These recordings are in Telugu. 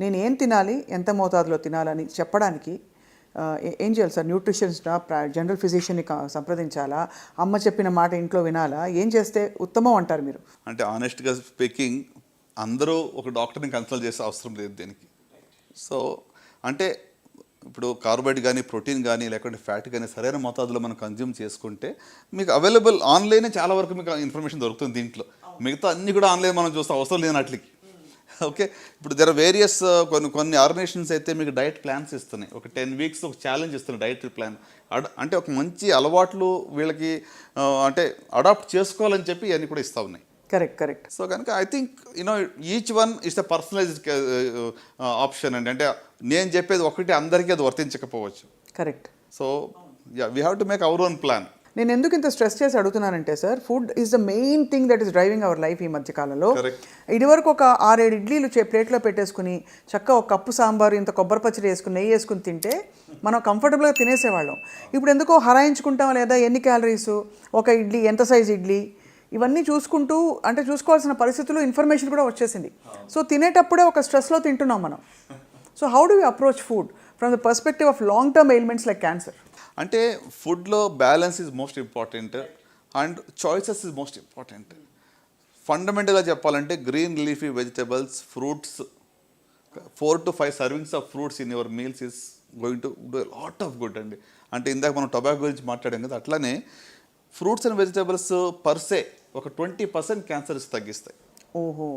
నేను ఏం తినాలి, ఎంత మోతాదులో తినాలని చెప్పడానికి ఏం చేయాలి సార్? న్యూట్రిషనిస్టా, జనరల్ ఫిజిషియన్ని సంప్రదించాలా, అమ్మ చెప్పిన మాట ఇంట్లో వినాలా, ఏం చేస్తే ఉత్తమం అంటారు మీరు? అంటే ఆనెస్ట్గా స్పీకింగ్, అందరూ ఒక డాక్టర్ని కన్సల్ట్ చేసే అవసరం లేదు దీనికి. సో అంటే ఇప్పుడు కార్బోహైడ్రేట్ కానీ, ప్రోటీన్ కానీ, లేకుంటే ఫ్యాట్ కానీ సరైన మోతాదులో మనం కన్జ్యూమ్ చేసుకుంటే మీకు అవైలబుల్ ఆన్లైనే చాలా వరకు మీకు ఇన్ఫర్మేషన్ దొరుకుతుంది. దీంట్లో మిగతా అన్నీ కూడా ఆన్లైన్ మనం చూస్తే అవసరం లేనట్లకి. ఓకే, ఇప్పుడు దర్ ఆర్ వేరియస్ కొన్ని ఆర్గనైజేషన్స్ అయితే మీకు డైట్ ప్లాన్స్ ఇస్తున్నాయి. ఒక 10 weeks ఒక ఛాలెంజ్ ఇస్తున్నాయి డైట్ ప్లాన్. అంటే ఒక మంచి అలవాట్లు వీళ్ళకి అంటే అడాప్ట్ చేసుకోవాలని చెప్పి ఇవన్నీ కూడా ఇస్తూ ఉన్నాయి. కరెక్ట్. సో కనుక I think each one is the personalised option అండి. అంటే నేను చెప్పేది ఒకటి అందరికీ అది వర్తించకపోవచ్చు. Correct. So we have to make our own plan. నేను ఎందుకు ఇంత స్ట్రెస్ చేసి అడుగుతున్నానంటే sir, food is the main thing that is driving our life ఈ మధ్యకాలంలో. ఇదివరకు ఒక 6-7 ఇడ్లీలు ప్లేట్లో పెట్టేసుకుని చక్కగా ఒక కప్పు సాంబారు, ఇంత కొబ్బరి పచ్చడి వేసుకుని, నెయ్యి వేసుకుని తింటే మనం కంఫర్టబుల్గా తినేసేవాళ్ళం. ఇప్పుడు ఎందుకో హరాయించుకుంటాం, లేదా ఎన్ని క్యాలరీస్, ఒక ఇడ్లీ ఎంత సైజ్ ఇడ్లీ, ఇవన్నీ చూసుకుంటూ అంటే చూసుకోవాల్సిన పరిస్థితుల్లో ఇన్ఫర్మేషన్ కూడా వచ్చేసింది. సో తినేటప్పుడే ఒక స్ట్రెస్లో తింటున్నాం మనం. So how do you approach food from the perspective of long term ailments like cancer? అంటే ఫుడ్లో balance is most important and choices is most important. ఫండమెంటల్గా చెప్పాలంటే green leafy vegetables, fruits, 4 to 5 servings of fruits in your meals is going to do lot of good అండి. అంటే ఇందాక మనం టొబాకో గురించి మాట్లాడాం కదా, అట్లానే ఫ్రూట్స్ అండ్ వెజిటబుల్స్ పర్సే ఒక 20% క్యాన్సర్స్ తగ్గిస్తాయి. ఓహో,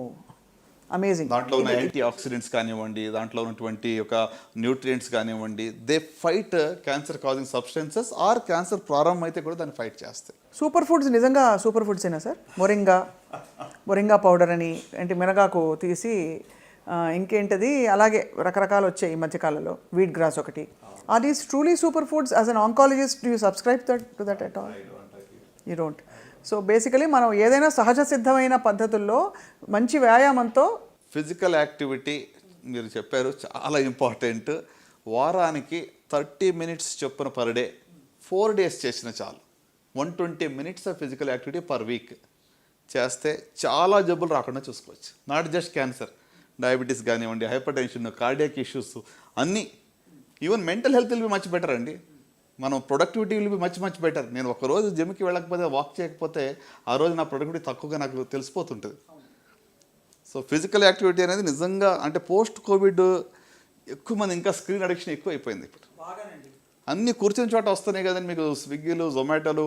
అమేజింగ్. దాంట్లో ఉన్న యాంటీ ఆక్సిడెంట్స్ కానివ్వండి, దాంట్లో ఉన్నటువంటి ఒక న్యూట్రియంట్స్ కానివ్వండి, they fight cancer causing substances or cancer ప్రారంభం అయితే కూడా దాన్ని ఫైట్ చేస్తాయి. సూపర్ ఫుడ్స్ నిజంగా సూపర్ ఫుడ్స్ అయినా సార్? మొరింగా పౌడర్ అని, అంటే మినగాకు తీసి ఇంకేంటది అలాగే రకరకాలు వచ్చాయి ఈ మధ్యకాలంలో, వీట్ గ్రాస్ ఒకటి. Are these truly super foods? As an oncologist do you subscribe to that at all? You don't. So basically మనం ఏదైనా సహజ సిద్ధమైన పద్ధతుల్లో మంచి వ్యాయామంతో, ఫిజికల్ యాక్టివిటీ మీరు చెప్పారు చాలా ఇంపార్టెంట్. వారానికి 30 minutes చొప్పున పర్ డే 4 days చేసిన చాలు. 120 minutes of physical activity per week చేస్తే చాలా జబ్బులు రాకుండా చూసుకోవచ్చు. నాట్ జస్ట్ క్యాన్సర్, డయాబెటీస్ కానివ్వండి, హైపర్ టెన్షన్, కార్డియాక్ ఇష్యూస్ అన్నీ. Even mental health will be much better అండి. మనం productivity will be much better. నేను ఒకరోజు జిమ్కి వెళ్ళకపోతే, వాక్ చేయకపోతే ఆ రోజు నా ప్రొడక్టివిటీ తక్కువగా నాకు తెలిసిపోతుంటుంది. సో ఫిజికల్ యాక్టివిటీ అనేది నిజంగా అంటే పోస్ట్ కోవిడ్ ఎక్కువ మంది ఇంకా స్క్రీన్ అడిక్షన్ ఎక్కువ అయిపోయింది. ఇప్పుడు అన్నీ కూర్చుని చోట వస్తున్నాయి కదండి మీకు, స్విగ్గీలు, జొమాటోలు,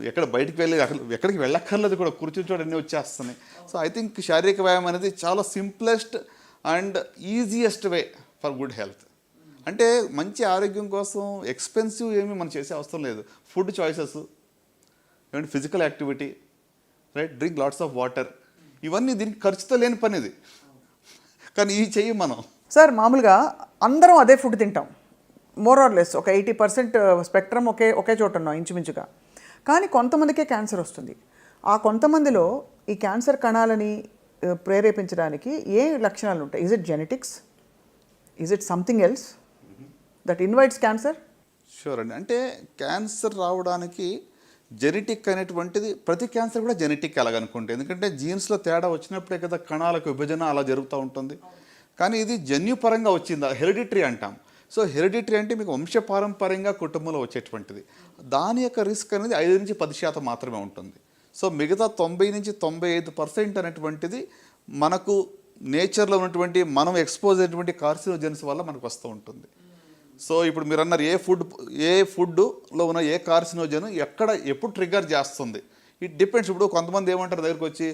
ఎక్కడ బయటికి వెళ్ళి ఎక్కడికి వెళ్ళక్కర్లేదు కూడా, కూర్చుని చోట అన్నీ వచ్చేస్తున్నాయి. సో ఐ థింక్ శారీరక వ్యాయామం అనేది చాలా simplest and easiest way for good health. అంటే మంచి ఆరోగ్యం కోసం ఎక్స్పెన్సివ్ ఏమీ మనం చేసే అవసరం లేదు. ఫుడ్ చాయిసెస్, ఏమంటే physical activity, right, drink lots of water, ఇవన్నీ దీనికి ఖర్చుతో లేని పని ఇది. కానీ ఇవి చెయ్యి మనం. సార్ మామూలుగా అందరం అదే ఫుడ్ తింటాం, మోర్ ఆర్ లెస్ ఒక 80% స్పెక్ట్రమ్ ఒకే చోట ఉన్నాం ఇంచుమించుగా. కానీ కొంతమందికే క్యాన్సర్ వస్తుంది. ఆ కొంతమందిలో ఈ క్యాన్సర్ కణాలని ప్రేరేపించడానికి ఏ లక్షణాలు ఉంటాయి? Is it genetics? Is it something else that invites cancer? Sure అండి. అంటే క్యాన్సర్ రావడానికి జెనెటిక్ అనేటువంటిది, ప్రతి క్యాన్సర్ కూడా జెనెటిక్ అలాగనుకుంటే, ఎందుకంటే జీన్స్లో తేడా వచ్చినప్పుడే కదా కణాలకు విభజన అలా జరుగుతూ ఉంటుంది. కానీ ఇది జన్యుపరంగా వచ్చిందా, హెరిడిటరీ అంటాం. సో హెరిడిటరీ అంటే మీకు వంశపారంపర్యంగా కుటుంబంలో వచ్చేటువంటిది. దాని యొక్క రిస్క్ అనేది 5 నుంచి 10% మాత్రమే ఉంటుంది. సో మిగతా 90 నుంచి 95% అనేటువంటిది మనకు నేచర్లో ఉన్నటువంటి మనం ఎక్స్పోజ్ అయినటువంటి కార్సినోజెన్స్ వల్ల మనకు వస్తూ ఉంటుంది. సో ఇప్పుడు మీరు అన్నారు ఏ ఫుడ్లో ఉన్న ఏ కార్సినోజన్ ఎప్పుడు ట్రిగ్గర్ చేస్తుంది, ఇట్ డిపెండ్స్. ఇప్పుడు కొంతమంది ఏమంటారు దగ్గరికి వచ్చి,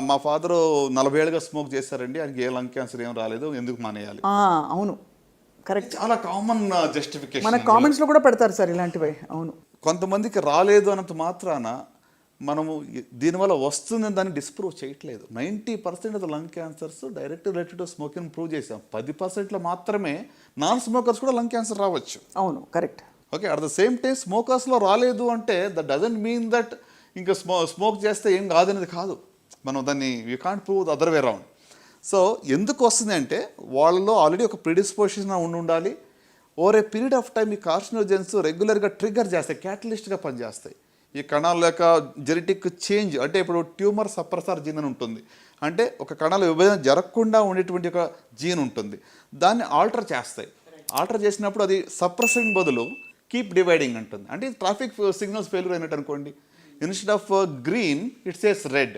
మా ఫాదరు 40 ఏళ్ళుగా స్మోక్ చేశారండి, ఆయనకి ఏ లంగ్ క్యాన్సర్ ఏం రాలేదు, ఎందుకు మానేయాలి? అవును, కరెక్ట్. చాలా కామన్ జస్టిఫికేషన్ మన కామెంట్స్లో కూడా పెడతారు సార్ ఇలాంటివి. అవును, కొంతమందికి రాలేదు అన్నంత మాత్రాన మనము దీనివల్ల వస్తుందని దాన్ని డిస్ప్రూవ్ చేయట్లేదు. 90% of the lung cancers direct related to smoking prove చేసాం. 10%లో మాత్రమే నాన్ స్మోకర్స్ కూడా లంగ్ క్యాన్సర్ రావచ్చు. అవును, correct. Okay, at the same time స్మోకర్స్లో రాలేదు అంటే దట్ డజంట్ మీన్ దట్ ఇంకా స్మోక్ చేస్తే ఏం కాదనేది కాదు. మనం దాన్ని you can't prove the other way round. So ఎందుకు వస్తుంది అంటే వాళ్ళలో ఆల్రెడీ ఒక ప్రిడిస్పోజిషన్ ఉండాలి. Over a period of time ఈ కార్సినోజెన్స్ రెగ్యులర్గా ట్రిగ్గర్ చేస్తాయి, క్యాటలిస్ట్గా పనిచేస్తాయి. ఈ కణాల యొక్క జెనెటిక్ చేంజ్, అంటే ఇప్పుడు ట్యూమర్ సప్రెసర్ జీన్ అని ఉంటుంది, అంటే ఒక కణాల విభజన జరగకుండా ఉండేటువంటి ఒక జీన్ ఉంటుంది, దాన్ని ఆల్టర్ చేస్తాయి. ఆల్టర్ చేసినప్పుడు అది సప్రెసింగ్ బదులు కీప్ డివైడింగ్ అంటుంది. అంటే ట్రాఫిక్ సిగ్నల్స్ ఫెయిల్యూర్ అయినట్టు అనుకోండి. Instead of green it says red.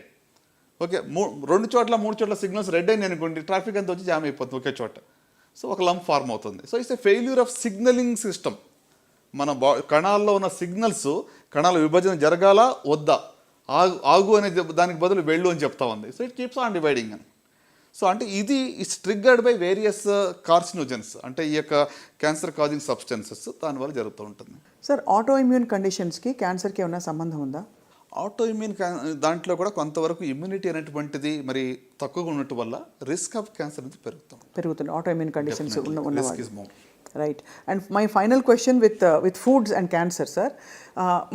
Okay, 2 చోట్ల 3 చోట్ల సిగ్నల్స్ రెడ్ అయినాయి అనుకోండి, ట్రాఫిక్ అంతా వచ్చి జామ్ అయిపోతుంది ఒకే చోట. సో ఒక లంప్ ఫార్మ్ అవుతుంది. So it's a failure of signalling system. మన కణాల్లో ఉన్న సిగ్నల్స్ కణాల విభజన జరగాల వద్దా, ఆగు అనే దానికి బదులు వెళ్ళు అని చెప్తా ఉంది. So it keeps on dividing అని. సో అంటే ఇది it's triggered by various carcinogens, అంటే ఈ యొక్క క్యాన్సర్ కాజింగ్ సబ్స్టెన్సెస్ దానివల్ల జరుగుతూ ఉంటుంది. సార్ ఆటో ఇమ్యూన్ కండిషన్స్కి క్యాన్సర్కి ఏమైనా సంబంధం ఉందా? ఆటో ఇమ్యూన్ దాంట్లో కూడా కొంతవరకు ఇమ్యూనిటీ అనేటువంటిది మరి తక్కువగా ఉండటం వల్ల రిస్క్ ఆఫ్ క్యాన్సర్ అనేది పెరుగుతుంది ఆటో ఇమ్యూన్ కండిషన్స్ ఉన్నవాళ్ళు. Right. And my final question with foods and cancer sir,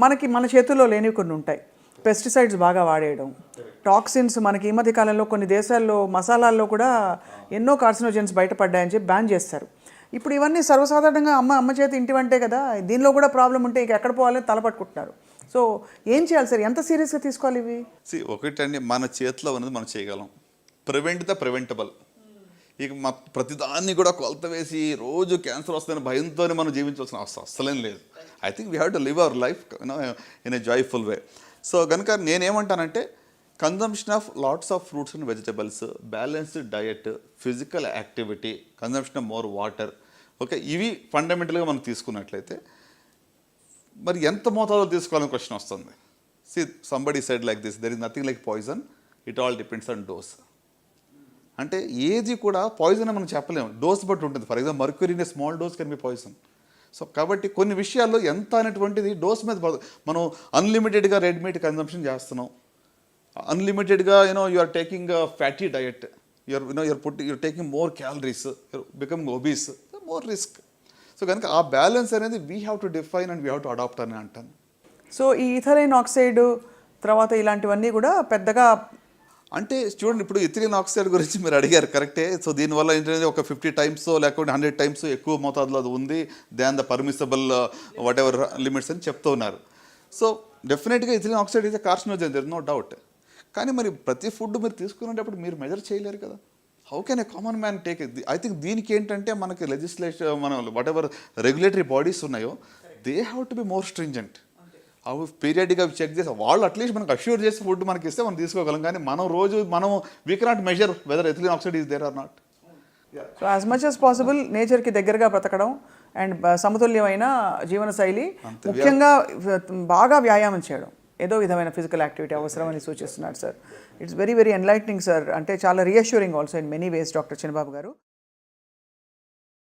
మనకి మన చేతుల్లో లేనివి కొన్ని ఉంటాయి. పెస్టిసైడ్స్ బాగా వాడేయడం, టాక్సిన్స్, మనకి ఈ మధ్య కాలంలో కొన్ని దేశాల్లో మసాలాల్లో కూడా ఎన్నో కార్సినోజన్స్ బయటపడ్డాయని చెప్పి బ్యాన్ చేస్తారు. ఇప్పుడు ఇవన్నీ సర్వసాధారణంగా అమ్మ చేతి ఇంటి వంటే కదా, దీనిలో కూడా ప్రాబ్లం ఉంటే ఇక ఎక్కడ పోవాలని తలపట్టుకుంటున్నారు. సో ఏం చేయాలి సార్, ఎంత సీరియస్గా తీసుకోవాలి ఇవి? ఒకటండి, మన చేతిలో ఉన్నది మనం చేయగలం. Prevent the preventable. ఇక ప్రతిదాన్ని కూడా కొలత వేసి రోజు క్యాన్సర్ వస్తుందని భయంతోనే మనం జీవించాల్సిన అవసరం అస్సలేం లేదు. I think we have to live our life in a joyful way. So కనుక నేనేమంటానంటే consumption of lots of fruits and vegetables, balanced diet, physical activity, consumption of more water, okay, ఇవి ఫండమెంటల్గా మనం తీసుకున్నట్లయితే మరి ఎంత మోతాదులో తీసుకోవాలని క్వశ్చన్ వస్తుంది. See somebody said like this, there is nothing like poison, it all depends on dose. అంటే ఏది కూడా పాయిజన్ అని మనం చెప్పలేము, డోస్ బట్టి ఉంటుంది. For example mercury in a small dose can be poison. So కాబట్టి కొన్ని విషయాల్లో ఎంత అనేటువంటిది డోస్ మీద మనం అన్లిమిటెడ్గా రెడ్ మీట్ కన్జంప్షన్ చేస్తున్నాం, అన్లిమిటెడ్గా you are taking fatty diet, you're taking more calories, you're becoming obese, more risk. So కనుక ఆ బ్యాలెన్స్ అనేది we have to define and we have to adapt అని అంటాను. సో ఈ ఇథైలిన్ ఆక్సైడ్ తర్వాత ఇలాంటివన్నీ కూడా పెద్దగా అంటే చూడండి, ఇప్పుడు ఇథిలిన్ ఆక్సైడ్ గురించి మీరు అడిగారు, కరెక్టే. సో దీనివల్ల ఏంటంటే ఒక 50 times లేకపోతే 100 times ఎక్కువ మోతాదులో అది ఉంది than the permissible whatever limits అని చెప్తూ ఉన్నారు. సో డెఫినెట్గా ethylene oxide is a carcinogen, there is no doubt. కానీ మరి ప్రతి ఫుడ్ మీరు తీసుకునేటప్పుడు మీరు మెజర్ చేయలేరు కదా. How can a common man take it? I think దీనికి ఏంటంటే మనకి లెజిస్లేషన్, మన వాట్ ఎవర్ రెగ్యులేటరీ బాడీస్ ఉన్నాయో they have to be more stringent. అవి పీరియడ్గా చెక్ చేసి వాళ్ళు అట్లీస్ట్ మనకు అష్యూర్ చేసి ఫుడ్ మనకి ఇస్తే మనం తీసుకోగలం. కానీ మనం we cannot measure whether ethylene oxide is there or not. So as much as possible నేచర్కి దగ్గరగా బ్రతకడం అండ్ సమతుల్యమైన జీవనశైలి, ముఖ్యంగా బాగా వ్యాయామం చేయడం, ఏదో విధమైన ఫిజికల్ యాక్టివిటీ అవసరమని సూచిస్తున్నారు sir. It's very very enlightening sir. అంటే చాలా reassuring also in many ways doctor Chinnababu గారు.